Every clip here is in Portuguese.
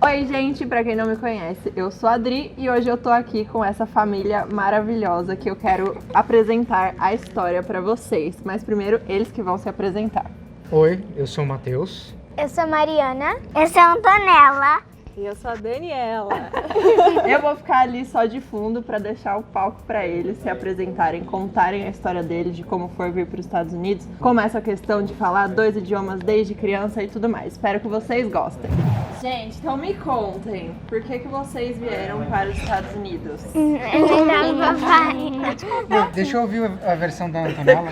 Oi gente, pra quem não me conhece, eu sou a Adri e hoje eu tô aqui com essa família maravilhosa que eu quero apresentar a história pra vocês. Mas primeiro, eles que vão se apresentar. Oi, eu sou o Matheus. Eu sou a Mariana. Eu sou a Antonella. E eu sou a Daniela. Eu vou ficar ali só de fundo pra deixar o palco pra eles se apresentarem, contarem a história deles, de como foi vir para os Estados Unidos, como essa questão de falar 2 idiomas desde criança e tudo mais. Espero que vocês gostem. Gente, então me contem, por que vocês vieram para os Estados Unidos? Papai. Não, deixa eu ouvir a versão da Antonella.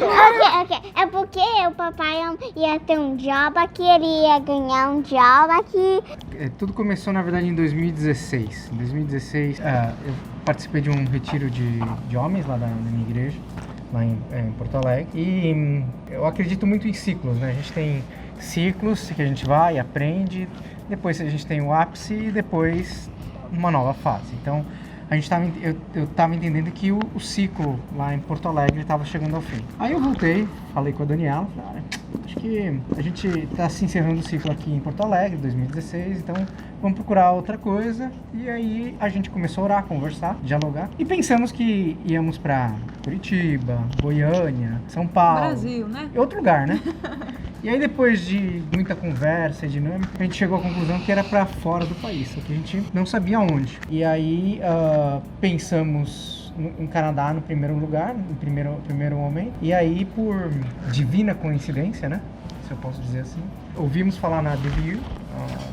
Ok. É porque o papai ia ter um job aqui, ele ia ganhar um job aqui. Tudo começou, na verdade, em 2016. Em 2016, eu participei de um retiro de homens lá da minha igreja, lá em Porto Alegre. E eu acredito muito em ciclos, né? A gente tem ciclos que a gente vai, aprende, depois a gente tem o ápice e depois uma nova fase. Então, eu estava entendendo que o ciclo lá em Porto Alegre estava chegando ao fim. Aí eu voltei, falei com a Daniela, falei, acho que a gente está se encerrando o ciclo aqui em Porto Alegre, 2016, então vamos procurar outra coisa. E aí a gente começou a orar, conversar, dialogar. E pensamos que íamos para Curitiba, Goiânia, São Paulo. Brasil, né? Outro lugar, né? E aí depois de muita conversa e dinâmica, a gente chegou à conclusão que era para fora do país, só que a gente não sabia onde. E aí pensamos no Canadá no primeiro lugar, no primeiro momento. E aí, por divina coincidência, né? Se eu posso dizer assim, ouvimos falar na DBU,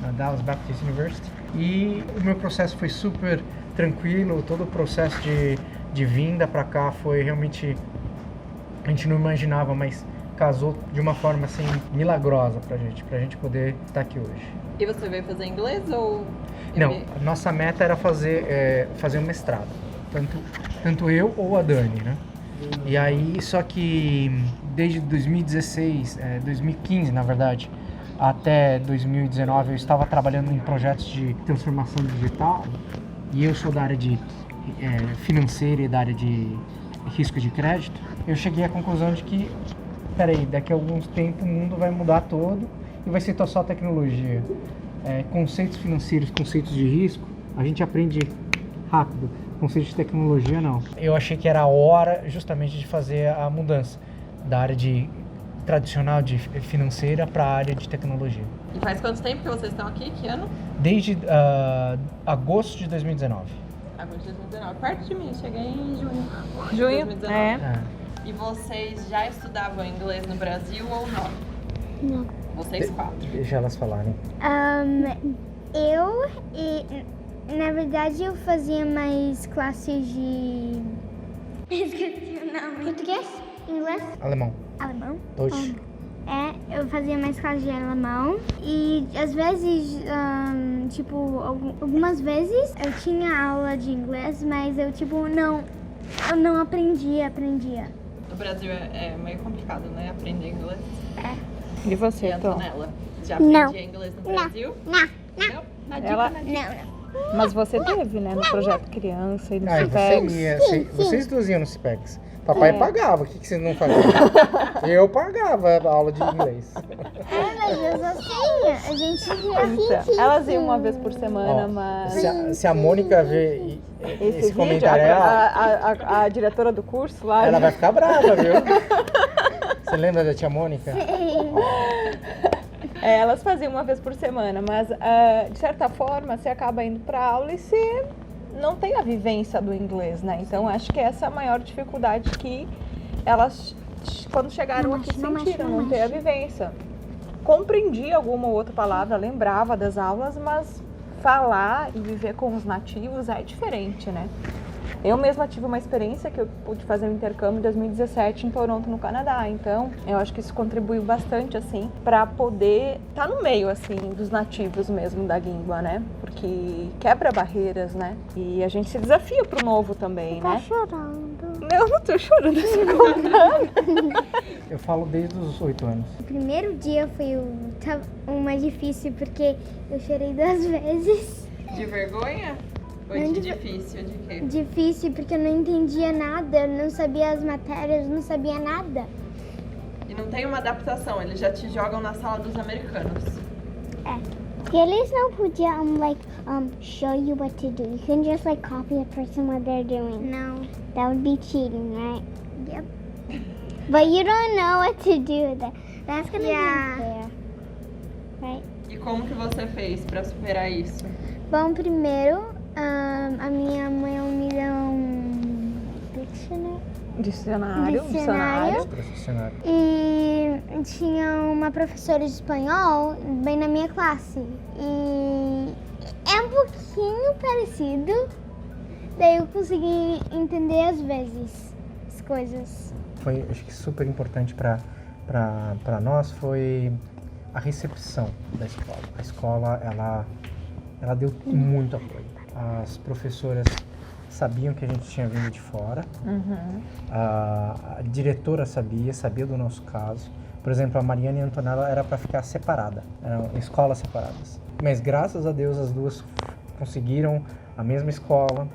na Dallas Baptist University. E o meu processo foi super tranquilo, todo o processo de vinda para cá foi realmente... A gente não imaginava, mas casou de uma forma assim milagrosa pra gente poder estar aqui hoje. E você veio fazer inglês ou... Não, a nossa meta era fazer um mestrado, tanto eu ou a Dani, né? E aí, só que desde 2016, 2015 na verdade, até 2019 eu estava trabalhando em projetos de transformação digital e eu sou da área de financeira e da área de risco de crédito. Eu cheguei à conclusão de que daqui a alguns tempos o mundo vai mudar todo e vai ser só tecnologia. Conceitos financeiros, conceitos de risco, a gente aprende rápido. Conceitos de tecnologia, não. Eu achei que era a hora justamente de fazer a mudança da área tradicional de financeira para a área de tecnologia. E faz quanto tempo que vocês estão aqui? Que ano? Desde agosto de 2019. Agosto de 2019. Perto de mim, cheguei em junho. Junho? 2019. E vocês já estudavam inglês no Brasil ou não? Não. Vocês 4. Deixa elas falarem. Na verdade, eu fazia mais classes de... Esqueci o nome. Português? Inglês? Alemão. Alemão? Deutsch. Eu fazia mais classes de alemão e às vezes, algumas vezes eu tinha aula de inglês, mas eu não aprendia. No Brasil é meio complicado, né? Aprender inglês. E você, Tom? Antonella, já Não. aprendia inglês no Brasil? Não. Não? Mas você teve, né? No projeto criança e no E CIPEX. vocês duas iam no CIPEX. Papai pagava, o que vocês não faziam? Eu pagava a aula de inglês. Mas eu só sei, a gente ia Então, elas iam uma vez por semana, mas... Se a Mônica ver esse vídeo, comentário, a diretora do curso lá... ela vai ficar brava, viu? Você lembra da tia Mônica? Elas faziam uma vez por semana, mas de certa forma você acaba indo para aula e você não tem a vivência do inglês, né? Então acho que essa é a maior dificuldade que elas, quando chegaram aqui, sentiram, não ter a vivência. Compreendia alguma outra palavra, lembrava das aulas, mas falar e viver com os nativos é diferente, né? Eu mesma tive uma experiência que eu pude fazer um intercâmbio em 2017 em Toronto, no Canadá. Então, eu acho que isso contribuiu bastante, assim, para poder estar no meio, assim, dos nativos mesmo da língua, né? Porque quebra barreiras, né? E a gente se desafia pro novo também, né? Tá chorando. Eu não tô chorando, eu tô contando. Eu falo desde os 8 anos. O primeiro dia foi o mais difícil porque eu chorei 2 vezes. De vergonha? Ou de difícil? De quê? Difícil porque eu não entendia nada, eu não sabia as matérias, não sabia nada. E não tem uma adaptação, eles já te jogam na sala dos americanos. Porque eles não podiam, show you what to do. You can just, copy a person what they're doing. No. That would be cheating, right? Yep. But you don't know what to do. That's gonna be unfair. Right? E como que você fez pra superar isso? Bom, primeiro, a minha mãe me deu um Dicionário. Profissional. E tinha uma professora de espanhol bem na minha classe. E é um pouquinho parecido. Daí eu consegui entender às vezes as coisas. Foi, acho que super importante para nós foi a recepção da escola. A escola, ela deu muito apoio. As professoras sabiam que a gente tinha vindo de fora. A diretora sabia do nosso caso. Por exemplo, a Mariana e a Antonella era para ficar separada, eram escolas separadas. Mas graças a Deus as duas conseguiram a mesma escola.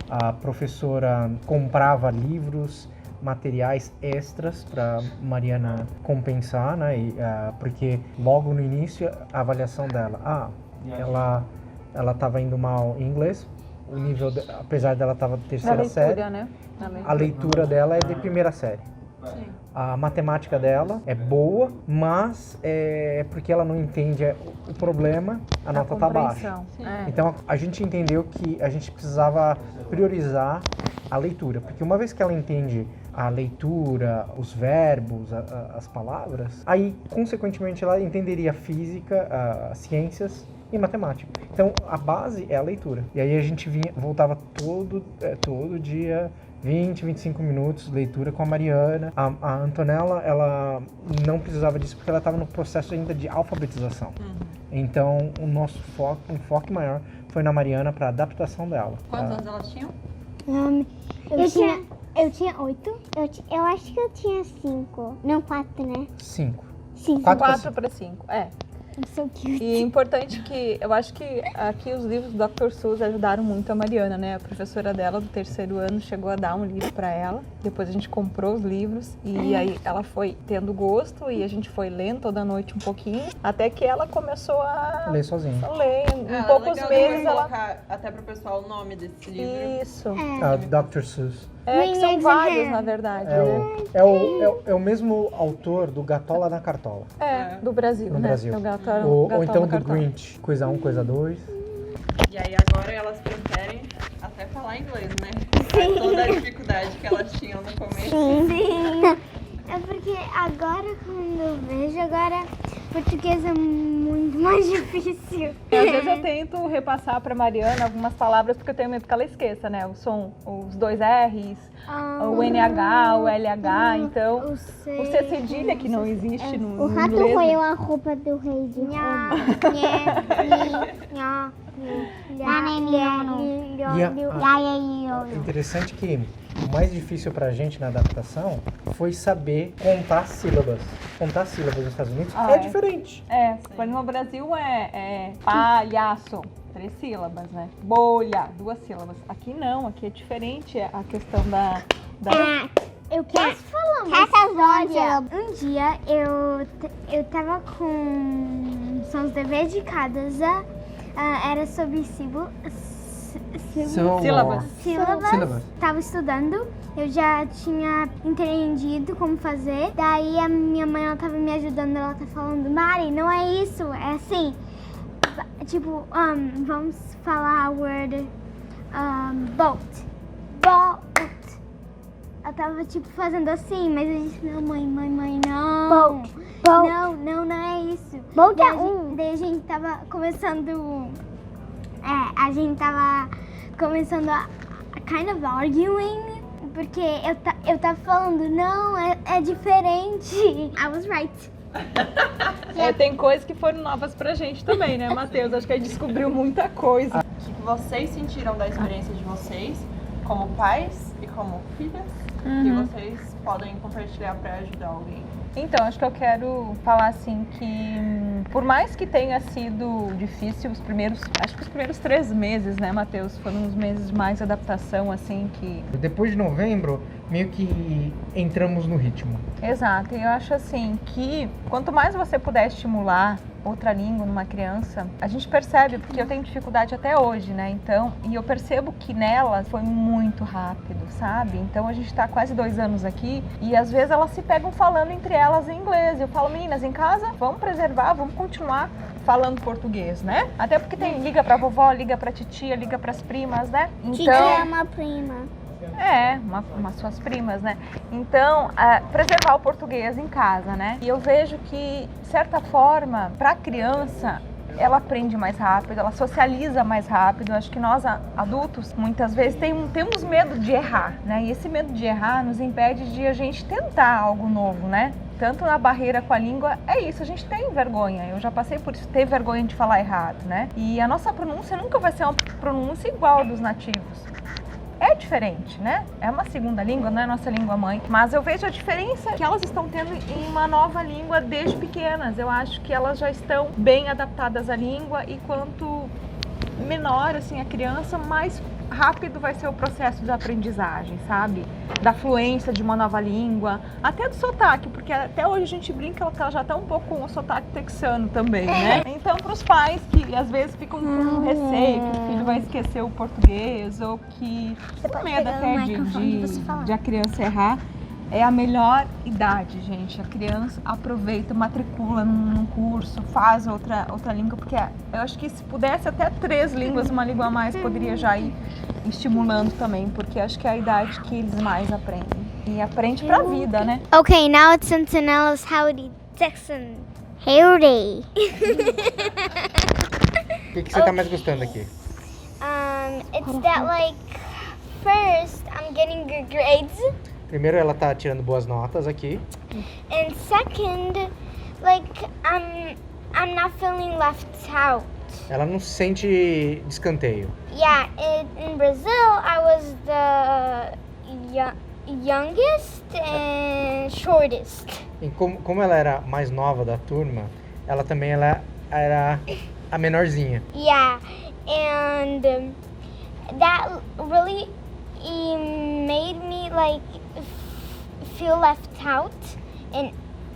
A professora comprava livros, materiais extras para Mariana compensar, né? Porque logo no início a avaliação dela, ela estava indo mal em inglês. O nível, apesar dela estar na terceira série, né? a leitura dela é de primeira série. Sim. A matemática dela é boa, mas é porque ela não entende o problema, a nota está baixa. Então a gente entendeu que a gente precisava priorizar a leitura, porque uma vez que ela entende a leitura, os verbos, as palavras, aí consequentemente ela entenderia a física, as ciências e matemática. Então a base é a leitura. E aí a gente voltava todo dia 20, 25 minutos de leitura com a Mariana. A Antonella, ela não precisava disso porque ela estava no processo ainda de alfabetização. Então o nosso foco maior foi na Mariana para a adaptação dela. Quantos anos elas tinham? Eu tinha 8. Eu acho que eu tinha 5. Não, 4, né? 5. 5. 4 para 5, I'm so cute. E é importante que, eu acho que aqui os livros do Dr. Seuss ajudaram muito a Mariana, né? A professora dela do terceiro ano chegou a dar um livro para ela, depois a gente comprou os livros e aí ela foi tendo gosto e a gente foi lendo toda noite um pouquinho, até que ela começou a Ler sozinha. ler. Em poucos legal meses ela... colocar até pro pessoal o nome desse livro. Isso. Dr. Seuss. Que são vários, na verdade, né? É o mesmo autor do Gatola na Cartola. Do Brasil, No né? Brasil. Ou então do Grinch, coisa 1, coisa 2. E aí agora elas preferem até falar inglês, né? Toda a dificuldade que elas tinham no começo. Sim. É porque agora, quando eu vejo, português é muito mais difícil. Às vezes eu tento repassar para Mariana algumas palavras porque eu tenho medo que ela esqueça, né? O som, os 2 R's, o NH, o LH, então o C cedilha que não existe no O rato inglês. roeu a roupa do rei de Roma. É interessante que o mais difícil pra gente na adaptação foi saber contar sílabas. Contar sílabas nos Estados Unidos é diferente. Por exemplo, no Brasil é palhaço, 3 sílabas, né? Bolha, 2 sílabas. Aqui não, aqui é diferente a questão da... Eu posso falar uma história? Um dia eu tava com sons deveres de casa, era sobre Sílabas. sílabas. Tava estudando, eu já tinha entendido como fazer. Daí a minha mãe, ela tava me ajudando, ela tá falando, Mari, não é isso, é assim. Tipo, vamos falar a word boat. Boat. Ela tava tipo fazendo assim, mas eu disse, não, mãe, não. Boat. Não é isso. Boat é Daí a gente tava começando... a gente tava começando a kind of arguing, porque eu tava falando, não, é diferente. I was right. Tem coisas que foram novas pra gente também, né, Matheus? Acho que a gente descobriu muita coisa. O que vocês sentiram da experiência de vocês como pais e como filhas que vocês podem compartilhar pra ajudar alguém? Então, acho que eu quero falar assim que, por mais que tenha sido difícil os primeiros 3 meses, né, Matheus? Foram uns meses mais de adaptação, assim, que... Depois de novembro, meio que entramos no ritmo. Exato, e eu acho assim que quanto mais você puder estimular outra língua numa criança, a gente percebe, porque eu tenho dificuldade até hoje, né? Então, e eu percebo que nela foi muito rápido, sabe? Então a gente tá quase 2 anos aqui e às vezes elas se pegam falando entre elas em inglês. Eu falo, meninas, em casa, vamos preservar, vamos continuar falando português, né? Até porque liga pra vovó, liga pra titia, liga pras primas, né? Titia é uma prima. Umas suas primas, né? Então, preservar o português em casa, né? E eu vejo que, de certa forma, para a criança, ela aprende mais rápido, ela socializa mais rápido. Acho que nós, adultos, muitas vezes temos medo de errar, né? E esse medo de errar nos impede de a gente tentar algo novo, né? Tanto na barreira com a língua, é isso, a gente tem vergonha. Eu já passei por isso, ter vergonha de falar errado, né? E a nossa pronúncia nunca vai ser uma pronúncia igual dos nativos. É diferente, né? É uma segunda língua, não é nossa língua mãe. Mas eu vejo a diferença que elas estão tendo em uma nova língua desde pequenas. Eu acho que elas já estão bem adaptadas à língua e quanto menor, assim, a criança, mais rápido vai ser o processo de aprendizagem, sabe? Da fluência de uma nova língua, até do sotaque, porque até hoje a gente brinca que ela já tá um pouco com o sotaque texano também, né? Então, para os pais que às vezes ficam com receio que o filho vai esquecer o português ou que com medo até de a criança errar, é a melhor idade, gente. A criança aproveita, matricula num curso, faz outra língua, porque eu acho que se pudesse até 3 línguas, uma língua a mais, poderia já ir estimulando também, porque acho que é a idade que eles mais aprendem. E aprende pra vida, né? Okay, now it's Antonella's Howdy Texan. Howdy. O que você tá mais gostando aqui? It's that like first I'm getting good grades. Primeiro, ela tá tirando boas notas aqui. And second, like I'm not feeling left out. Ela não sente de escanteio. Yeah, in Brazil I was the youngest and shortest. E como ela era mais nova da turma, ela também era a menorzinha. Yeah, and that really made me like feel left out in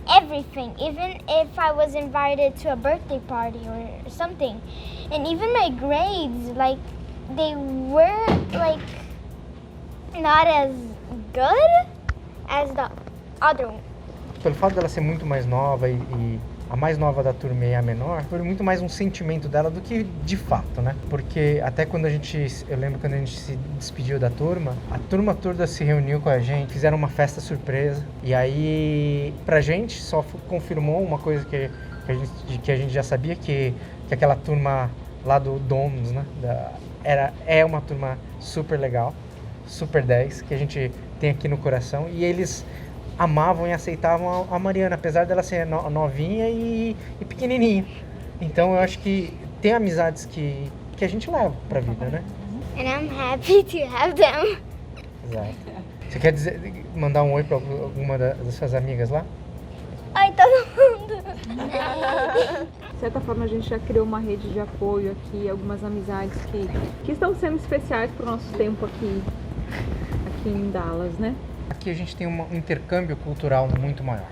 everything, even if I was invited to a birthday party or something. And even my grades, like they were like not as good as the other one. Pelo fato dela ser muito mais nova e a mais nova da turma e a menor, foi muito mais um sentimento dela do que de fato, né? Porque até quando eu lembro quando a gente se despediu da turma, a turma toda se reuniu com a gente, fizeram uma festa surpresa, e aí pra gente só confirmou uma coisa que a gente já sabia, que aquela turma lá do Domus, né? É uma turma super legal, super 10, que a gente tem aqui no coração, e eles amavam e aceitavam a Mariana, apesar dela ser novinha e pequenininha. Então eu acho que tem amizades que a gente leva pra vida, né? And I'm happy to have them. Exato. Você quer mandar um oi pra alguma das suas amigas lá? Oi, todo mundo. De certa forma, a gente já criou uma rede de apoio aqui, algumas amizades que estão sendo especiais pro nosso tempo aqui em Dallas, né? Aqui a gente tem um intercâmbio cultural muito maior.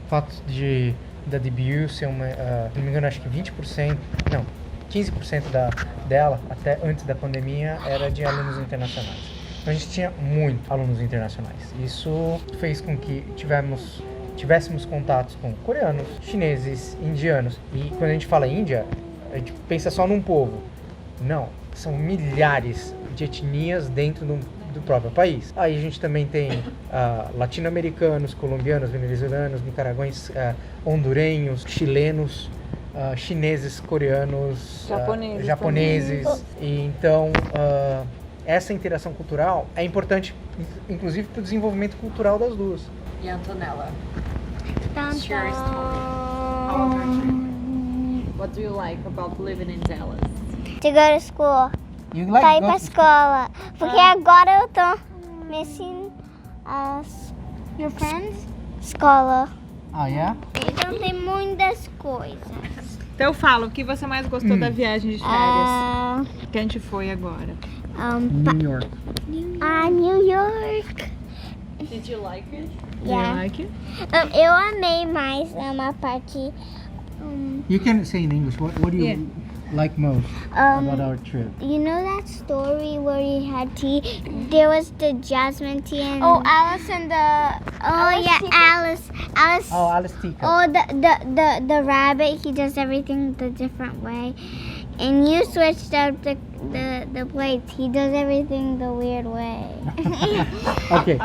O fato da DBU ser uma, se não me engano, acho que 15% dela, até antes da pandemia, era de alunos internacionais. Então a gente tinha muitos alunos internacionais. Isso fez com que tivéssemos contatos com coreanos, chineses, indianos. E quando a gente fala Índia, a gente pensa só num povo. Não, são milhares de etnias dentro do próprio país. Aí a gente também tem latino-americanos, colombianos, venezuelanos, nicaragüenses, hondurenhos, chilenos, chineses, coreanos, japoneses. E então essa interação cultural é importante, inclusive para o desenvolvimento cultural das duas. E Antonella? Share a What do you like about living in Dallas? To go to school. You like Pra ir go pra to escola. Porque agora eu tô missing your friends? Escola. Ah, yeah? Então tem muitas coisas. Então eu falo, o que você mais gostou da viagem de férias que a gente foi agora? New York. New York. Did you like it? Yeah. You like it? Eu amei mais uma parte You can say in English. What do you like most about our trip? You know that story where you had tea? There was the jasmine tea and Alice and the Alice. Oh, Alice teacup. Oh, the rabbit. He does everything the different way, and you switched out the plates. He does everything the weird way. Ok.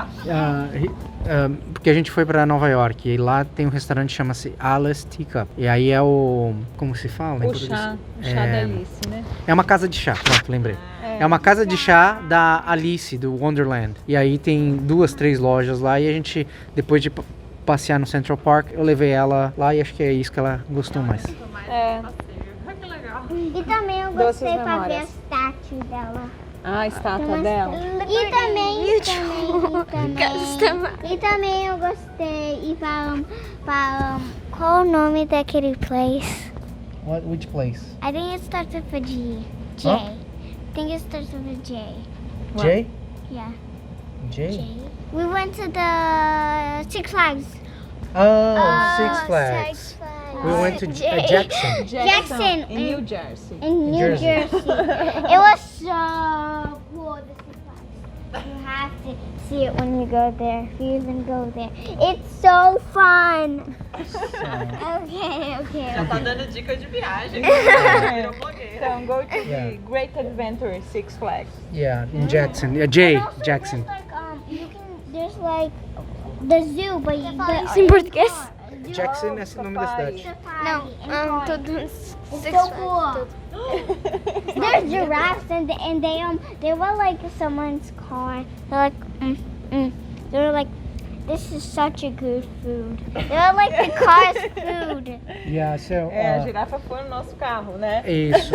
Porque a gente foi pra Nova York e lá tem um restaurante que chama-se Alice Teacup. E aí é o... Como se fala? O chá da Alice, né? É uma casa de chá, pronto, lembrei. É uma casa de chá da Alice, do Wonderland. E aí tem 2, 3 lojas lá e a gente, depois de passear no Central Park, eu levei ela lá e acho que é isso que ela gostou mais. E também eu gostei pra ver a estátua dela. Ah, a estátua dela. E também eu gostei. E para qual o nome daquele place? Which place? I think it starts with a G. J. Huh? I think it starts with a J. Jay? Yeah. Jay? We went to the Six Flags. Oh, Six Flags. We went to Jackson. Jackson in New Jersey. In New Jersey. It was so cool, the Six Flags. You have to see it when you go there, if you even go there. It's so fun. Okay. Tá dando dica de viagem. Então, go to the Great Adventure Six Flags. Yeah, in Jackson. Jay, Also, Jackson. There's like the zoo, but em português. Jackson é o nome da cidade. Não, todos so cool. There's giraffes and they were like someone's car. They're like, they were like, this is such a good food. They were like the car's food. Yeah, so, A girafa foi no nosso carro, né? Isso.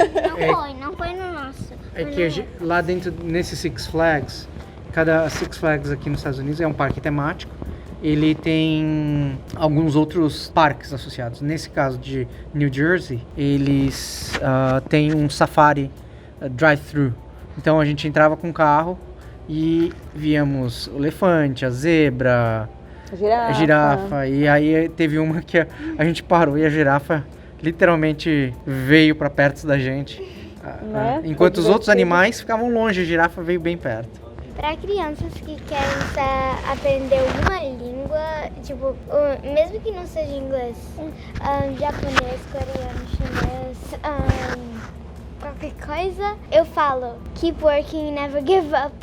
Não foi no nosso. É que lá dentro, nesse Six Flags, cada Six Flags aqui nos Estados Unidos é um parque temático. Ele tem alguns outros parques associados. Nesse caso de New Jersey, eles têm um safari drive-thru. Então a gente entrava com o carro e víamos o elefante, a zebra, a girafa. E aí teve uma que a gente parou e a girafa literalmente veio para perto da gente. Enquanto os outros animais ficavam longe, a girafa veio bem perto. Para crianças que querem aprender alguma língua, tipo, mesmo que não seja inglês, japonês, coreano, chinês, qualquer coisa, eu falo, keep working, never give up.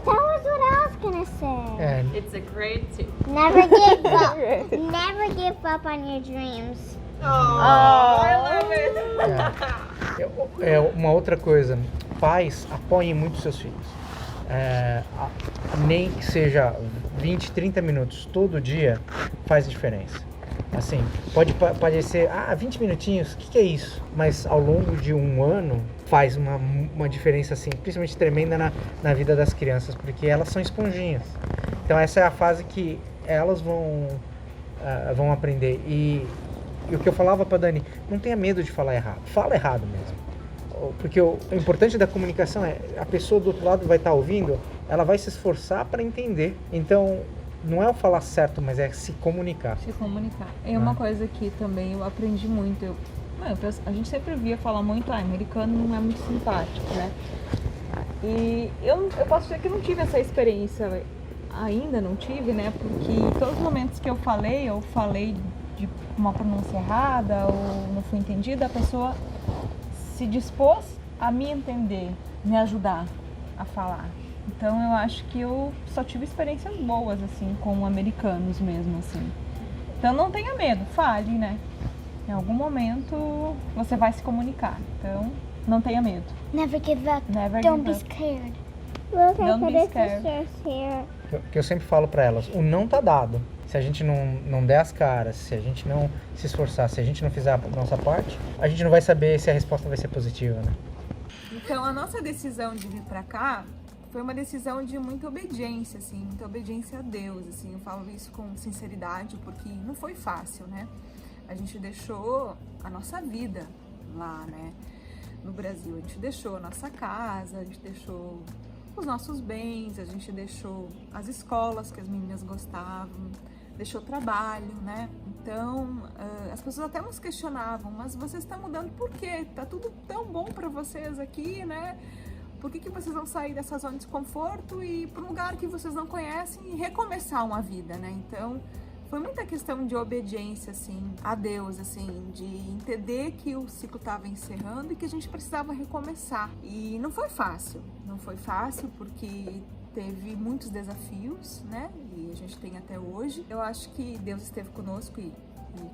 That was what I was gonna say. It's a great tip. Never give up. Never give up on your dreams. I love it. Uma outra coisa, pais apoiem muito seus filhos. Nem que seja 20, 30 minutos todo dia faz diferença. Assim, pode parecer, 20 minutinhos, o que é isso? Mas ao longo de um ano faz uma diferença assim, principalmente tremenda na vida das crianças, porque elas são esponjinhas. Então essa é a fase que elas vão aprender. E o que eu falava pra Dani, não tenha medo de falar errado, fala errado mesmo. Porque o importante da comunicação é a pessoa do outro lado vai estar ouvindo, ela vai se esforçar para entender. Então, não é o falar certo, mas é se comunicar. Se comunicar. É uma coisa que também eu aprendi muito. A gente sempre via falar muito, americano não é muito simpático, né? E eu posso dizer que não tive essa experiência, ainda não tive, né? Porque todos os momentos que eu falei de uma pronúncia errada ou não fui entendida, a pessoa se dispôs a me entender, me ajudar a falar. Então eu acho que eu só tive experiências boas, assim, com americanos mesmo, assim. Então não tenha medo, fale, né? Em algum momento você vai se comunicar. Então não tenha medo. Never give up. Never Don't give be up. scared. Look, Don't be scared. Here. Que eu sempre falo para elas, o não tá dado. Se a gente não der as caras, se a gente não se esforçar, se a gente não fizer a nossa parte, a gente não vai saber se a resposta vai ser positiva, né? Então a nossa decisão de vir pra cá foi uma decisão de muita obediência, assim, muita obediência a Deus, assim. Eu falo isso com sinceridade porque não foi fácil, né? A gente deixou a nossa vida lá, né? No Brasil, a gente deixou a nossa casa, a gente deixou os nossos bens, a gente deixou as escolas que as meninas gostavam, deixou trabalho, né? Então, as pessoas até nos questionavam, mas vocês estão mudando por quê? Tá tudo tão bom para vocês aqui, né? Por que vocês vão sair dessa zona de conforto e ir para um lugar que vocês não conhecem e recomeçar uma vida, né? Então, foi muita questão de obediência, assim, a Deus, assim, de entender que o ciclo estava encerrando e que a gente precisava recomeçar. E não foi fácil porque teve muitos desafios, né? E a gente tem até hoje. Eu acho que Deus esteve conosco e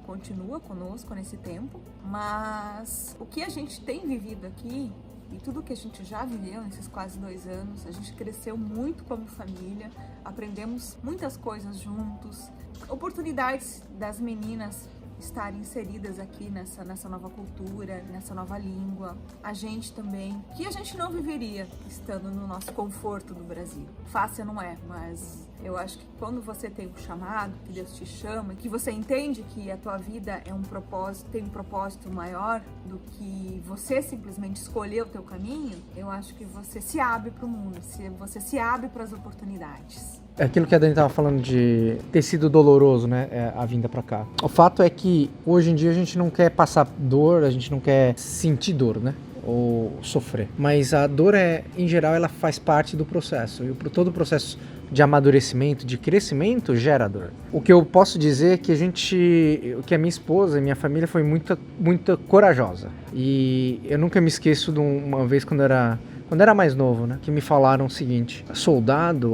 continua conosco nesse tempo. Mas o que a gente tem vivido aqui e tudo que a gente já viveu nesses quase 2 anos, a gente cresceu muito como família, aprendemos muitas coisas juntos, oportunidades das meninas estarem inseridas aqui nessa nova cultura, nessa nova língua. A gente também, que a gente não viveria estando no nosso conforto do Brasil. Fácil não é, mas eu acho que quando você tem um chamado, que Deus te chama, que você entende que a tua vida é um propósito, tem um propósito maior do que você simplesmente escolher o teu caminho, eu acho que você se abre para o mundo, você se abre para as oportunidades. É aquilo que a Dani estava falando de ter sido doloroso, né, a vinda pra cá. O fato é que hoje em dia a gente não quer passar dor, a gente não quer sentir dor, né, ou sofrer. Mas a dor, em geral, ela faz parte do processo. E todo o processo de amadurecimento, de crescimento, gera dor. O que eu posso dizer é que a minha esposa e minha família foi muito corajosa. E eu nunca me esqueço de uma vez quando era mais novo, né, que me falaram o seguinte: soldado,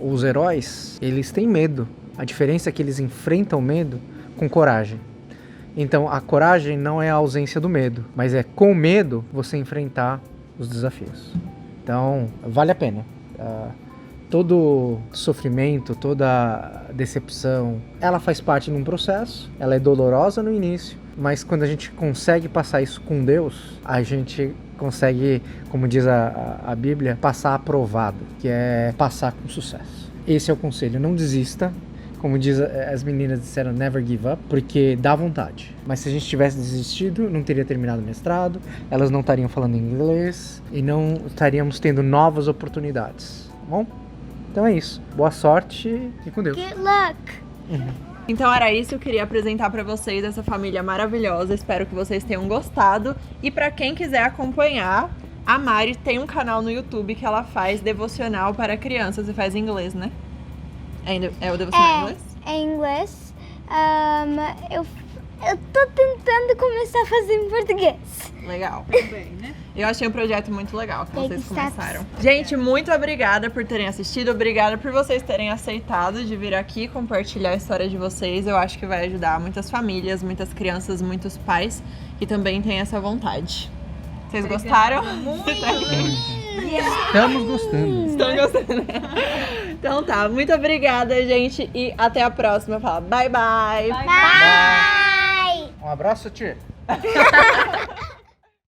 os heróis, eles têm medo. A diferença é que eles enfrentam o medo com coragem. Então, a coragem não é a ausência do medo, mas é com medo você enfrentar os desafios. Então, vale a pena. Todo sofrimento, toda decepção, ela faz parte de um processo, ela é dolorosa no início, mas quando a gente consegue passar isso com Deus, a gente consegue, como diz a Bíblia, passar aprovado, que é passar com sucesso. Esse é o conselho, não desista. Como as meninas disseram, never give up, porque dá vontade. Mas se a gente tivesse desistido, não teria terminado o mestrado, elas não estariam falando inglês e não estaríamos tendo novas oportunidades, tá bom? Então é isso. Boa sorte e com Deus. Good luck! Então era isso, eu queria apresentar pra vocês essa família maravilhosa, espero que vocês tenham gostado. E pra quem quiser acompanhar, a Mari tem um canal no YouTube que ela faz devocional para crianças e faz em inglês, né? É o devocional em inglês? É em inglês. Eu tô tentando começar a fazer em português. Legal. Também, né? Eu achei um projeto muito legal que Baby vocês steps. começaram. Gente, muito obrigada por terem assistido, obrigada por vocês terem aceitado de vir aqui compartilhar a história de vocês. Eu acho que vai ajudar muitas famílias, muitas crianças, muitos pais que também têm essa vontade. Vocês gostaram? Estamos gostando. Estão gostando? Então tá, muito obrigada, gente, e até a próxima. Fala bye bye. Bye! Um abraço, tia.